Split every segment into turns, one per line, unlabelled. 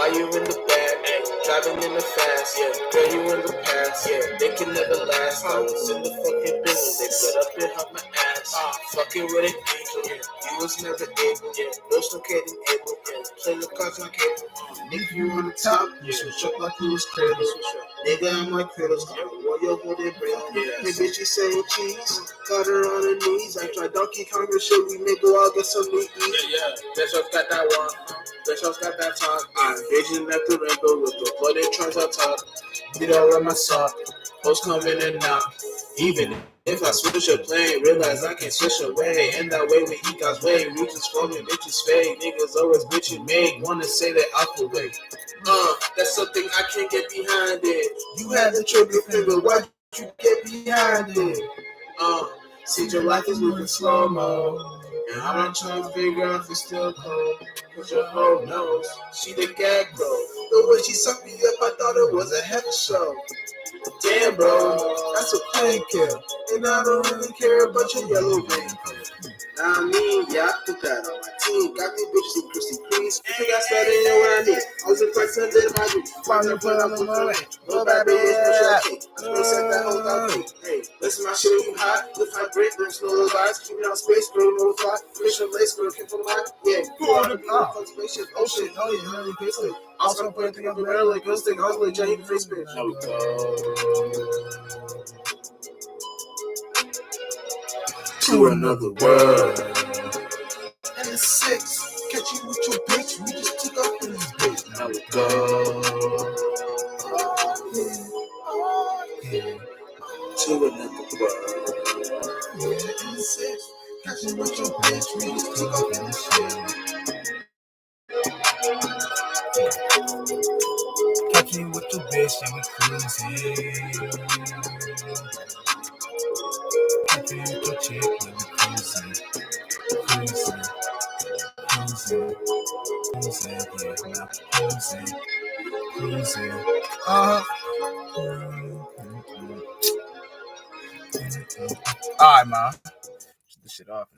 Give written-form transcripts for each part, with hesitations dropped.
Why you in the back? Driving in the fast, yeah. Girl, you in the past, yeah. They can never last. I was in the fucking business. They put up and help my ass. Fucking with it, yeah. You was never able, yeah. No locating able, yeah. Play the cards on cable. Nigga, you on the top, you switch up like you was cradle. Nigga, I'm like cradles. Warrior, hold it, break. Hey, bitch, you saying cheese? Got her on her knees. I tried Donkey Kong and shit. We may go out get some meat. Yeah. Bitch, I've got that one. Bitch, I've got that talk. I'm vision at the rainbow with the bloody trunks on top. Beat all of my sock. Post coming and out. Even if I switch a plane, realize I can't switch away. And that way when he got way, reaches for me, bitches fade. Niggas always bitchin' made. Wanna say that out the way. That's something I can't get behind it. You had the trigger finger, why'd you get behind it? See, your life is moving slow-mo. And I'm trying to figure out if it's still cold. Cause your hoe knows she the gag bro. The way she sucked me up, I thought it was a heavy show. Damn, bro, that's a plain kill. And I don't really care about your yellow ring. I mean, yeah, I put that on my team. Got these bitches in Chrissy Crease. You think I started in what I need? I was in fact Sunday in my dream. Finally put up the money. No bad bitches, no shit. I said that whole thing. Hey, listen, my shit you hot. Lift high break, there's no lies. Keep it on space, girl, no fly. Mission lace, girl, keep on line. Yeah, cool on the spaceship. Oh shit, oh yeah, honey, basically. Also, put everything up the rail like ghost thing. I was like, Jay, you can face bitch. To another world. And it's 6. Catch you with your bitch. We just took off in this bitch. Now we go. To another world. Yeah, and it's 6. Catch you with your bitch. We just took off in this shit. Catch you with your bitch and we cruising. Catch you with your chick and we cruising. Cruising. Alright, man. Shut this shit off.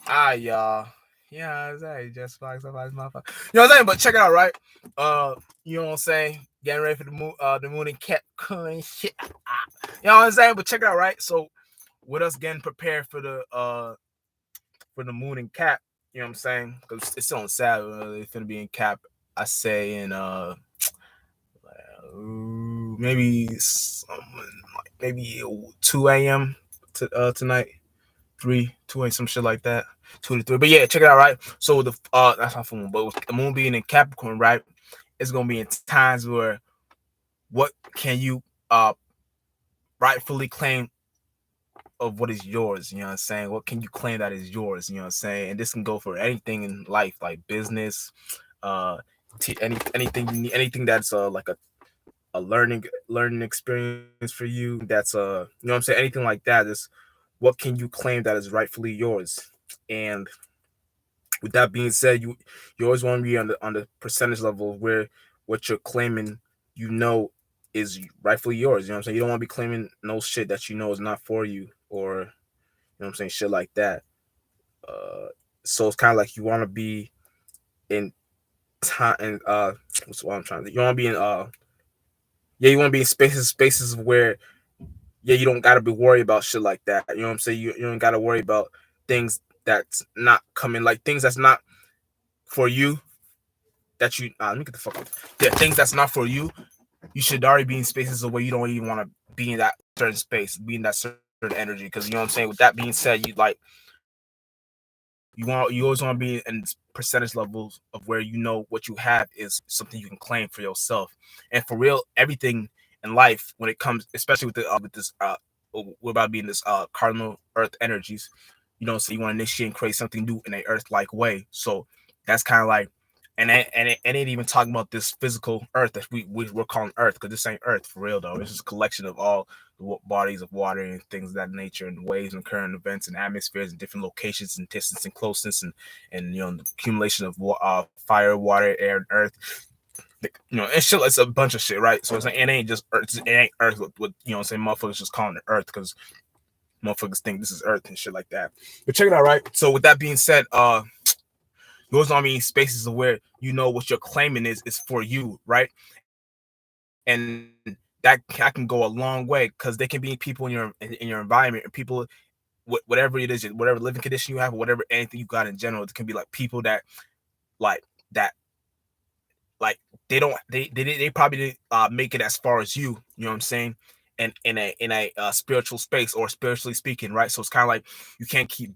Alright, y'all. Yeah, exactly. Just like somebody's motherfucker. You know what I'm saying? But check it out, right? You know what I'm saying? Getting ready for the moon and cat shit. You know what I'm saying? But check it out, right? So with us getting prepared for the moon and cap, you know what I'm saying? Because it's on Saturday, it's gonna be in cap. I say in maybe 2 a.m. tonight, 2 a.m. some shit like that, 2 to 3. But yeah, check it out, right? So the that's not full moon, but with the moon being in Capricorn, right? It's gonna be in times where what can you rightfully claim of what is yours, you know what I'm saying? What can you claim that is yours, you know what I'm saying? And this can go for anything in life, like business, anything you need, anything that's like a learning experience for you. That's you know what I'm saying? Anything like that is what can you claim that is rightfully yours? And with that being said, you always want to be on the percentage level where what you're claiming, you know, is rightfully yours. You know what I'm saying? You don't want to be claiming no shit that you know is not for you, or you know what I'm saying, shit like that. So it's kind of like you want to be in time and what's what I'm trying to. You want to be in you want to be in spaces where you don't got to be worried about shit like that. You know what I'm saying? You don't got to worry about things that's not coming, like things that's not for you. That you let me get the fuck up. Yeah, things that's not for you. You should already be in spaces where you don't even want to be in that certain space, be in that certain energy. Because you know what I'm saying. With that being said, you always want to be in percentage levels of where you know what you have is something you can claim for yourself. And for real, everything in life, when it comes, especially with this we're about to be in this cardinal Earth energies. You know, so you want to initiate and create something new in a Earth-like way. So that's kind of like. And it ain't even talking about this physical Earth that we're calling Earth, because this ain't Earth for real though. It's just a collection of all the bodies of water and things of that nature, and waves and current events and atmospheres and different locations and distance and closeness and you know, the accumulation of fire, water, air, and earth. You know, it's shit. It's a bunch of shit, right? So it's like it ain't just Earth. It ain't Earth with you know what I'm saying, motherfuckers just calling it Earth because motherfuckers think this is Earth and shit like that. But check it out, right? So with that being said, Those don't mean spaces of where you know what you're claiming is for you, right? And that can go a long way because they can be people in your environment, and people whatever it is, whatever living condition you have, or whatever anything you got in general. It can be like people that like that like they don't they probably make it as far as you know what I'm saying, and in a spiritual space or spiritually speaking, right? So it's kind of like you can't keep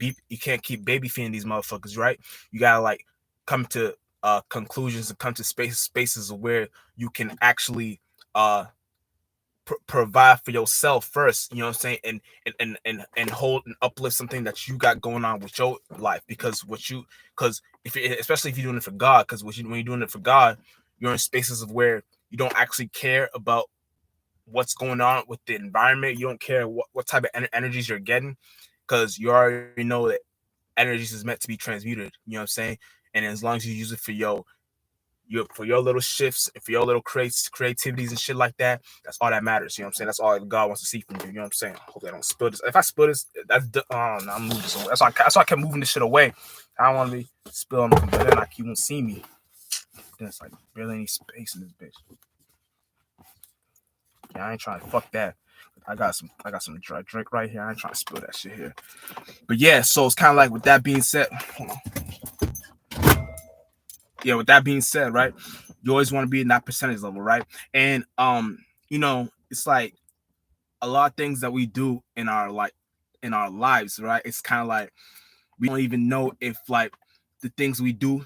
baby feeding these motherfuckers, right? You gotta like come to conclusions and come to spaces where you can actually uh provide for yourself first, you know what I'm saying, and hold and uplift something that you got going on with your life, because if especially if you're doing it for God, because when you're doing it for God, you're in spaces of where you don't actually care about what's going on with the environment. You don't care what type of energies you're getting, because you already know that energies is meant to be transmuted, you know what I'm saying. And as long as you use it for your little shifts and for your little creativities and shit like that, that's all that matters. You know what I'm saying? That's all God wants to see from you. You know what I'm saying? Hopefully I don't spill this. If I spill this, no, I'm moving this away. That's why I kept moving this shit away. I don't want to be spilling, but then like you won't see me. Then it's like barely any space in this bitch. Yeah, I ain't trying to fuck that. I got some dry drink right here. I ain't trying to spill that shit here. But yeah, so it's kind of like with that being said, hold on. Yeah, with that being said, right, you always want to be in that percentage level, right? And it's like a lot of things that we do in our lives, right? It's kind of like we don't even know if like the things we do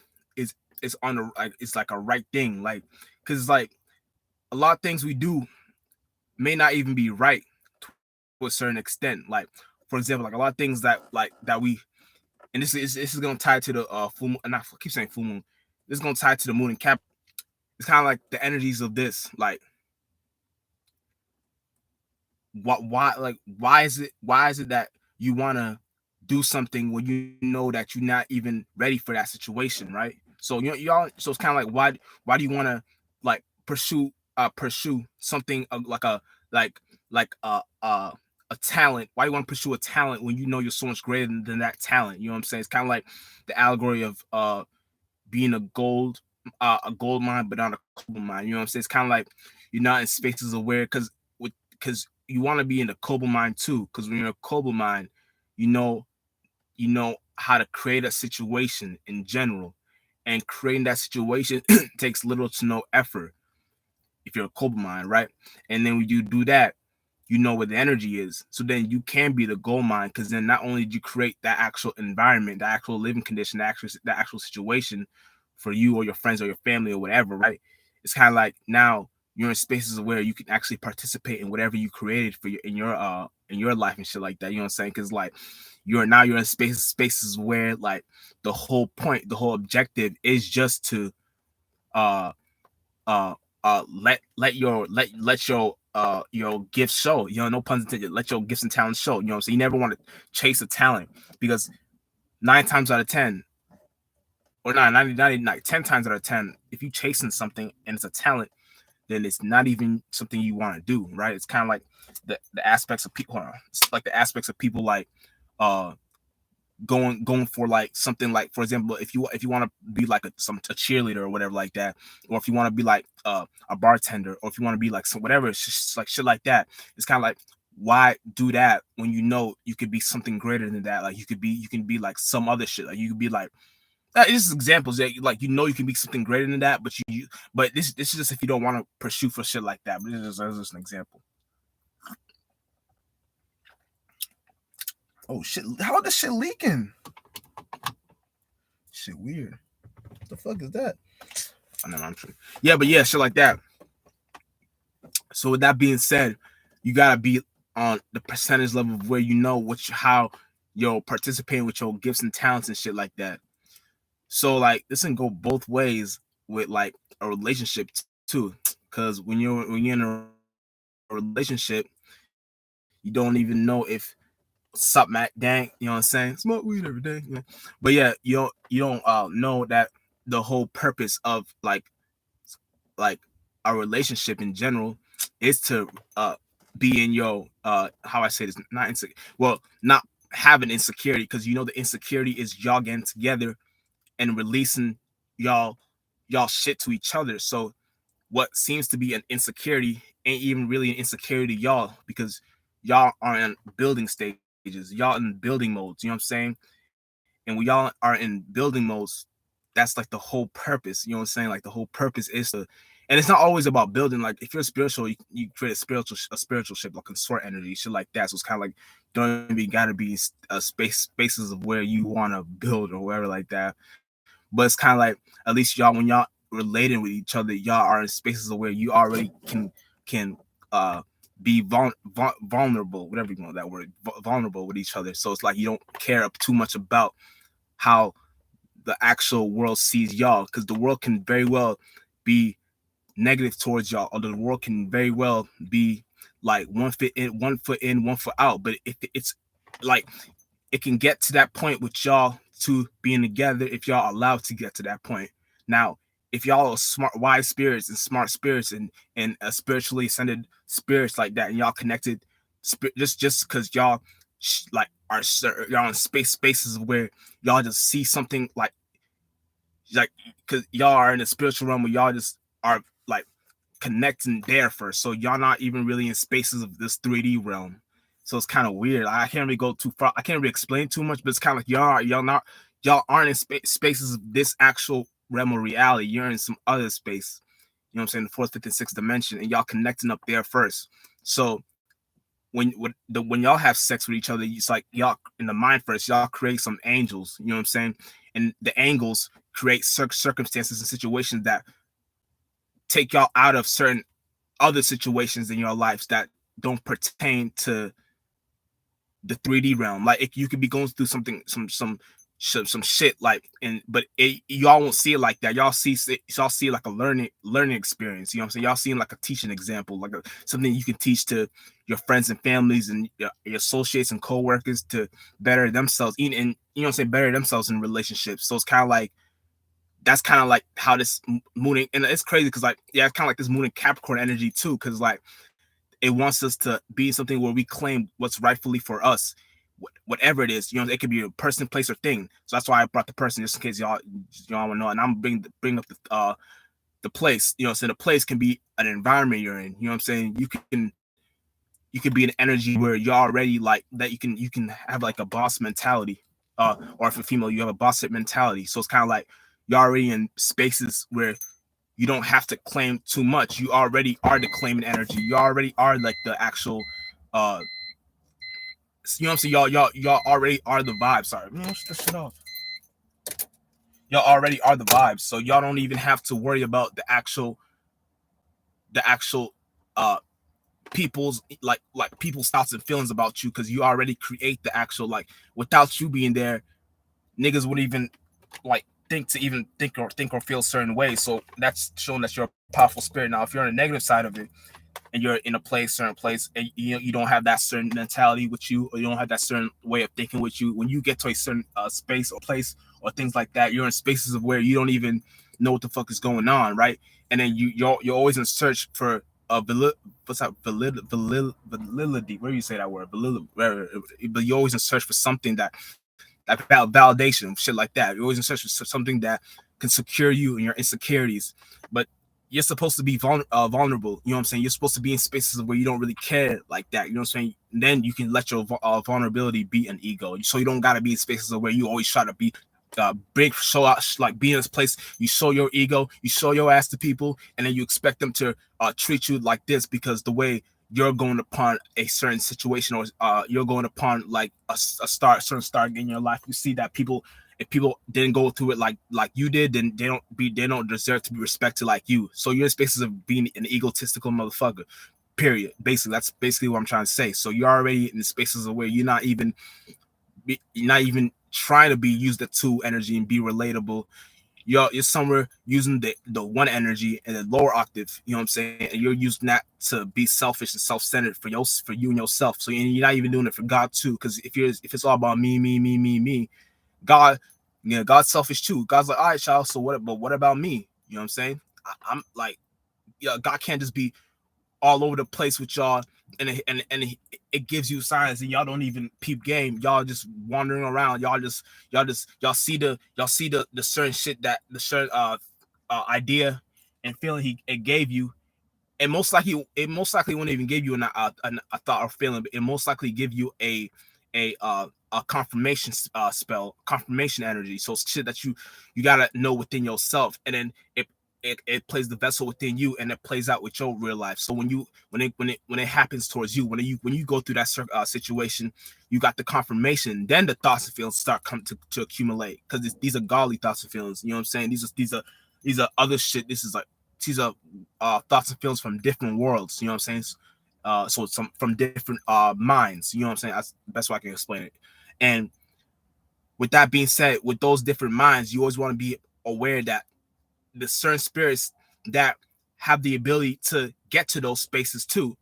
is on the like it's like a right thing, like because like a lot of things we do may not even be right to a certain extent. Like for example, like a lot of things that we, and this is gonna tie to the full moon, and I keep saying full moon. This is gonna tie to the moon and Cap. It's kind of like the energies of this, like why is it that you want to do something when you know that you're not even ready for that situation, right? So y'all, so it's kind of like why do you want to like pursue something like a talent? Why do you want to pursue a talent when you know you're so much greater than that talent? You know what I'm saying? It's kind of like the allegory of being a gold mine, but not a cobalt mine. You know what I'm saying? It's kind of like you're not in spaces of where because you want to be in the cobalt mine too. Because when you're in a cobalt mine, you know how to create a situation in general, and creating that situation takes little to no effort if you're a cobalt mine, right? And then when you do that, you know where the energy is. So then you can be the gold mine, because then not only do you create that actual environment, the actual living condition, the actual situation for you or your friends or your family or whatever, right? It's kind of like now you're in spaces where you can actually participate in whatever you created for you in your life and shit like that. You know what I'm saying? Because like you're in spaces where like the whole point, the whole objective is just to uh let your gifts show, no puns intended, let your gifts and talents show, so you never want to chase a talent, because 9 times out of 10, or not 10 times out of 10, if you chasing something and it's a talent, then it's not even something you want to do, right? It's kind of like the aspects of people, it's like the aspects of people like uh going for like something, like for example, if you want to be like a cheerleader or whatever like that, or if you want to be like a bartender, or if you want to be like some whatever, it's just like shit like that. It's kind of like, why do that when you know you could be something greater than that? Like you can be like some other shit, like you could be like this is examples that like you can be something greater than that, but but this is just if you don't want to pursue for shit like that. But this is just an example. Oh shit, how this shit leaking? Shit weird. What the fuck is that? Oh, no, I'm true. Yeah, but yeah, shit like that. So with that being said, you gotta be on the percentage level of where you know how you're participating with your gifts and talents and shit like that. So like this can go both ways with like a relationship too, because when you're in a relationship, you don't even know if sup Mac dang, you know what I'm saying? Smoke weed every day. Yeah. But yeah, you don't know that the whole purpose of like a relationship in general is to be in your how I say this, not insecure, well, not having insecurity, because the insecurity is y'all getting together
and releasing y'all shit to each other. So what seems to be an insecurity ain't even really an insecurity to y'all, because y'all are in building stages, y'all in building modes, you know what I'm saying? And when y'all are in building modes, that's like the whole purpose, you know what I'm saying? Like the whole purpose is to, and it's not always about building. Like if you're spiritual, you create a spiritual ship, like consort energy, shit like that. So it's kind of like don't even gotta be spaces of where you want to build or whatever like that. But it's kind of like, at least y'all, when y'all relating with each other, y'all are in spaces of where you already can uh be vulnerable, whatever you want that word, vulnerable with each other. So it's like you don't care too much about how the actual world sees y'all, because the world can very well be negative towards y'all, or the world can very well be like one foot out. But if it's like, it can get to that point with y'all two being together if y'all allowed to get to that point. Now, if y'all are smart, wise spirits and smart spirits and spiritually ascended spirits like that, and y'all connected, just because y'all like are y'all in spaces where y'all just see something like because y'all are in the spiritual realm where y'all just are like connecting there first. So y'all not even really in spaces of this 3D realm. So it's kind of weird. I can't really go too far. I can't really explain too much, but it's kind of like y'all aren't in spaces of this actual realm of reality. You're in some other space. You know what I'm saying? The fourth, fifth, and sixth dimension, and y'all connecting up there first. So when y'all have sex with each other, it's like y'all in the mind first. Y'all create some angels. You know what I'm saying? And the angels create circumstances and situations that take y'all out of certain other situations in your lives that don't pertain to the 3D realm. Like you could be going through something, some shit, like, and but y'all won't see it like that. Y'all see like a learning experience. You know what I'm saying? Y'all seeing like a teaching example, like something you can teach to your friends and families and your associates and co-workers to better themselves, and you know what I'm saying, better themselves in relationships. So it's kind of like, that's kind of like how this mooning, and it's crazy because like, yeah, it's kind of like this moon and Capricorn energy too, because like it wants us to be something where we claim what's rightfully for us, whatever it is. You know, it could be a person, place, or thing. So that's why I brought the person, just in case y'all want to know. And I'm bring up the place. You know, so the place can be an environment you're in. You know what I'm saying? You can be an energy where you're already like that. You can have like a boss mentality, or if a female, you have a boss mentality. So it's kind of like you're already in spaces where you don't have to claim too much. You already are the claiming energy. You already are like the actual, uh, you know what I'm saying? Y'all already are the vibe. Sorry, man, shut this shit off. Y'all already are the vibes, so y'all don't even have to worry about the actual uh people's like people's thoughts and feelings about you, because you already create the actual, like, without you being there, niggas would even like think or feel certain ways. So that's showing that you're a powerful spirit. Now, if you're on the negative side of it, and you're in a certain place, and you don't have that certain mentality with you, or you don't have that certain way of thinking with you, when you get to a certain space or place or things like that, you're in spaces of where you don't even know what the fuck is going on, right? And then you're always in search for what's that, validity? Where do you say that word? Validity. But you're always in search for something that validation, shit like that. You're always in search for something that can secure you and your insecurities. But you're supposed to be vulnerable. You know what I'm saying? You're supposed to be in spaces where you don't really care like that. You know what I'm saying? And then you can let your vulnerability be an ego. So you don't gotta be in spaces where you always try to be big, show out, like be in this place. You show your ego, you show your ass to people, and then you expect them to treat you like this because the way you're going upon a certain situation, or you're going upon like a certain start in your life. You see that people, if people didn't go through it like you did, then they don't deserve to be respected like you. So you're in spaces of being an egotistical motherfucker. Period. Basically, that's basically what I'm trying to say. So you're already in the spaces of where you're not even trying to be use the two energy and be relatable. You're somewhere using the one energy and the lower octave, you know what I'm saying? And you're using that to be selfish and self-centered for you and yourself. So you're not even doing it for God too, because if it's all about me, God, God's selfish too. God's like, all right, child, so what about me? You know what I'm saying? I'm like, yeah, God can't just be all over the place with y'all, it gives you signs, and y'all don't even peep game. Y'all just wandering around. Y'all see the certain shit, that the certain idea and feeling it gave you. It most likely won't even give you a thought or feeling, but it most likely give you a confirmation spell, confirmation energy. So shit that you gotta know within yourself, and then it plays the vessel within you, and it plays out with your real life. So when it happens towards you, when you go through that situation, you got the confirmation. Then the thoughts and feelings start come to accumulate, because these are godly thoughts and feelings. You know what I'm saying? These are other shit. These are thoughts and feelings from different worlds. You know what I'm saying? So some from different minds. You know what I'm saying? That's the best way I can explain it. And with that being said, with those different minds, you always want to be aware that the certain spirits that have the ability to get to those spaces too.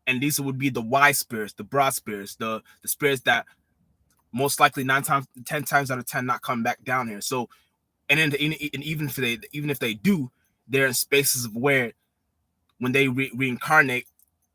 And these would be the wise spirits, the broad spirits, the spirits that most likely 10 times out of 10 not coming back down here. So, and then and even if they do, they're in spaces of where when they reincarnate,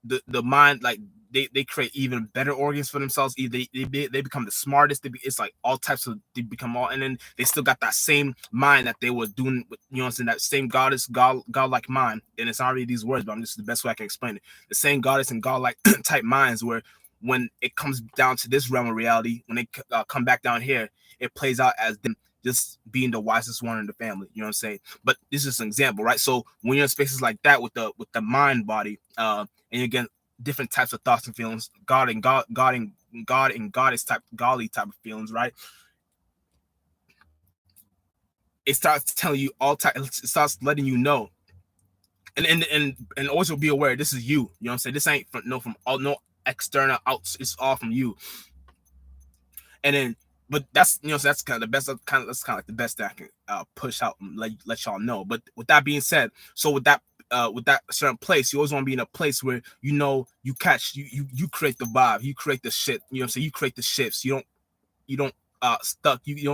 the mind, like they create even better organs for themselves. They become the smartest. It's like all types of, they become all, and then they still got that same mind that they were doing with, you know what I'm saying, that same godlike mind. And it's already these words, but I'm just the best way I can explain it. The same goddess and godlike type minds, where when it comes down to this realm of reality, when they come back down here, it plays out as them just being the wisest one in the family. You know what I'm saying? But this is an example, right? So when you're in spaces like that with the mind body, and again, different types of thoughts and feelings, God and goddess type, godly type of feelings, right? It starts telling you all type. It starts letting you know, and also be aware this is you. You know what I'm saying? This ain't from all, no external outs. It's all from you. And then, but that's, you know, so that's kind of the best. That's kind of like the best that I can push out and let y'all know. But with that being said, so with that certain place, you always want to be in a place where you catch, you create the vibe, you create the shit. You know what I'm saying? You create the shifts. You don't you don't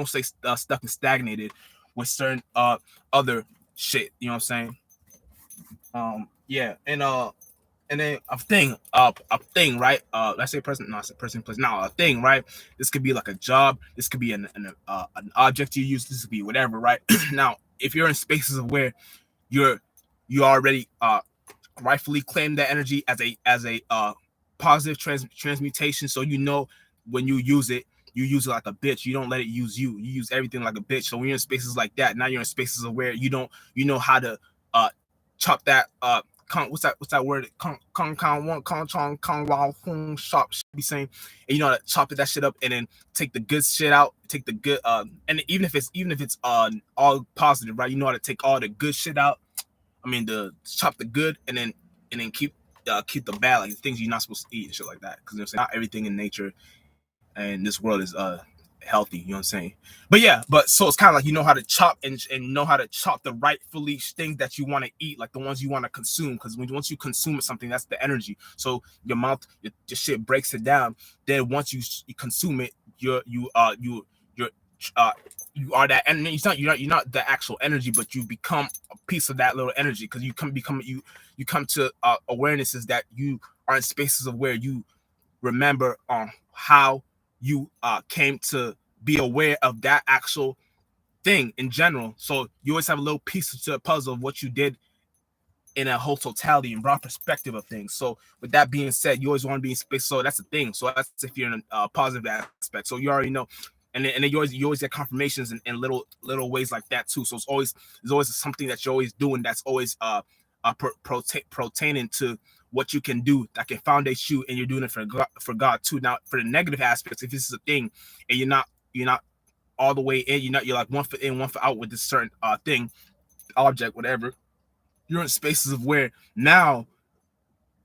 stay stuck and stagnated with certain other shit. You know what I'm saying? Yeah, and then a thing, right? Let's say person, not a person, place. Now a thing, right? This could be like a job. This could be an object you use. This could be whatever, right? Now, if you're in spaces of where you already rightfully claim that energy as a positive transmutation, so when you use it like a bitch. You don't let it use you. You use everything like a bitch. So when you're in spaces like that, now you're in spaces of where you know how to chop that what's that word? Shop be saying, and you know how to chop that shit up and then take the good shit out, take the good and even if it's all positive, right? You know how to take all the good shit out. I mean, the chop the good and then keep the bad, like the things you're not supposed to eat and shit like that. Because, you know what I'm saying, not everything in nature and this world is healthy. You know what I'm saying? But yeah, so it's kind of like you know how to chop and know how to chop the rightfully things that you want to eat, like the ones you want to consume. Because once you consume something, that's the energy. So your mouth, your shit breaks it down. Then once you consume it, you're uh you are that, and you're not the actual energy, but you become a piece of that little energy, because you come to awarenesses that you are in spaces of where you remember how you came to be aware of that actual thing in general. So you always have a little piece to the puzzle of what you did in a whole totality and broad perspective of things. So with that being said, you always want to be in space. So that's the thing. So that's if you're in a positive aspect. So you already know. And then you always get confirmations in little ways like that too. So there's always something that you're always doing that's always pertaining to what you can do that can foundate you, and you're doing it for God too. Now, for the negative aspects, if this is a thing and you're not all the way in, you're like 1 foot in, 1 foot out with this certain thing, object, whatever, you're in spaces of where now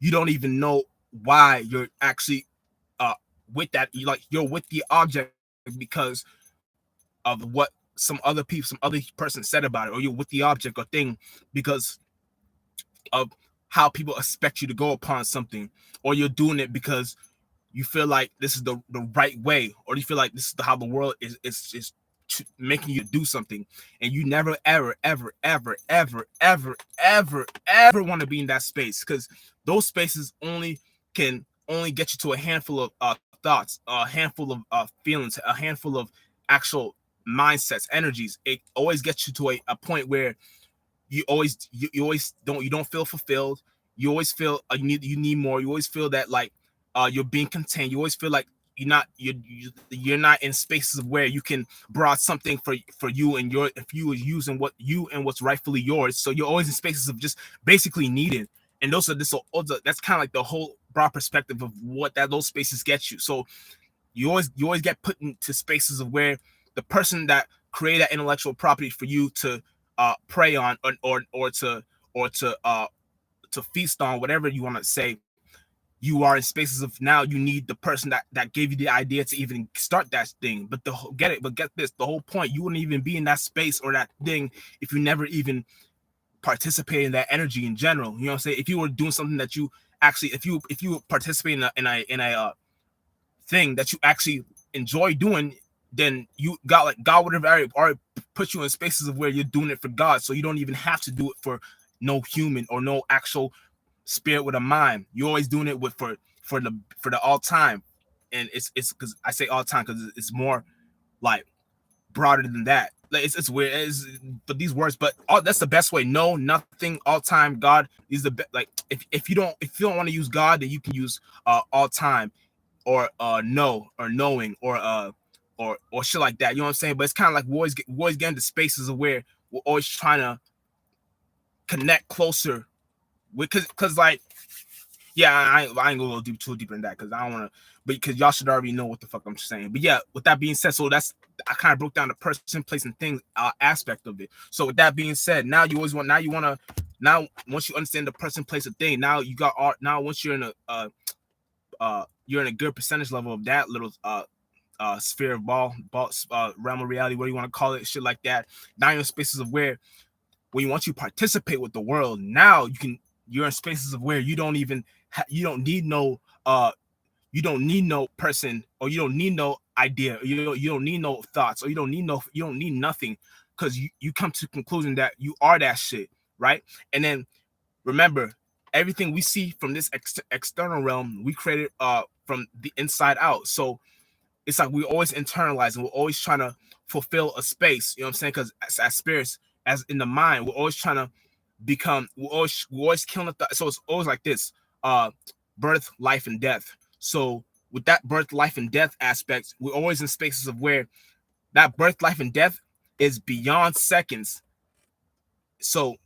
you don't even know why you're actually with that. You're with the object because of what some other person said about it, or you're with the object or thing because of how people expect you to go upon something, or you're doing it because you feel like this is the right way, or you feel like this is how the world is making you do something, and you never ever want to be in that space, because those spaces only can only get you to a handful of thoughts, a handful of feelings, a handful of actual mindsets, energies. It always gets you to a point where you always don't feel fulfilled. You always feel you need more. You always feel that like you're being contained. You always feel like you're not in spaces of where you can broad something for you and your if you are using what you and what's rightfully yours. So you're always in spaces of just basically needing. And that's kind of like the whole broad perspective of what that those spaces get you. So you always get put into spaces of where the person that created that intellectual property for you to prey on or to feast on, whatever you want to say. You are in spaces of now you need the person that gave you the idea to even start that thing. But get this, the whole point, you wouldn't even be in that space or that thing if you never even participate in that energy in general. You know what I'm saying? If you were doing something that you actually, if you participate in a thing that you actually enjoy doing, then God would have already put you in spaces of where you're doing it for God. So you don't even have to do it for no human or no actual spirit with a mind. You're always doing it for the all time. And it's because I say all time because it's more like broader than that. Like it's weird. But these words, but that's the best way. No, nothing, all time, God. These the like if you don't want to use God, then you can use all time or no or knowing or shit like that. You know what I'm saying? But it's kind of like we always get into spaces of where we're always trying to connect closer with because like yeah, I ain't gonna go too deeper in that because I don't want to, but because y'all should already know what the fuck I'm saying. But yeah, with that being said, so that's I kind of broke down the person, place, and thing aspect of it. So with that being said, now you always want now once you understand the person, place, and thing, now you got art. Now once you're in you're in a good percentage level of that little sphere of ball realm of reality, what do you want to call it, shit like that. Now you're in spaces of where when you want to participate with the world, now you're in spaces of where you don't even you don't need no person, or you don't need no idea, or you don't need no thoughts, or you don't need nothing, because you come to the conclusion that you are that shit, right? And then remember, everything we see from this external realm, we created from the inside out. So it's like we always internalize and we're always trying to fulfill a space, you know what I'm saying? Because as spirits, as in the mind, we're always trying to become, we're always killing the thought. So it's always like this, birth, life, and death. So with that birth, life, and death aspect, we're always in spaces of where that birth, life, and death is beyond seconds. So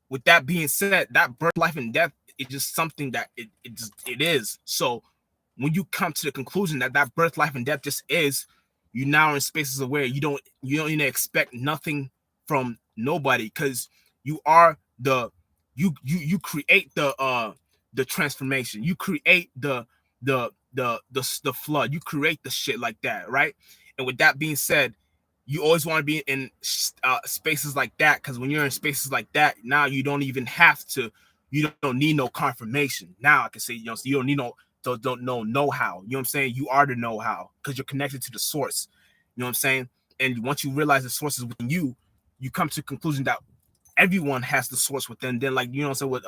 with that being said, that birth, life, and death is just something that it is. So when you come to the conclusion that that birth, life, and death just is, you now are in spaces of where you don't even expect nothing from nobody, because you are you create the transformation, you create the flood, you create the shit like that, right? And with that being said, you always want to be in spaces like that, because when you're in spaces like that, now you don't even have to, you don't need no confirmation. Now I can say, so you don't need don't know how, you know what I'm saying? You are the know-how because you're connected to the source, you know what I'm saying? And once you realize the source is within you, you come to the conclusion that everyone has the source within. Then, like, you know what I'm saying, with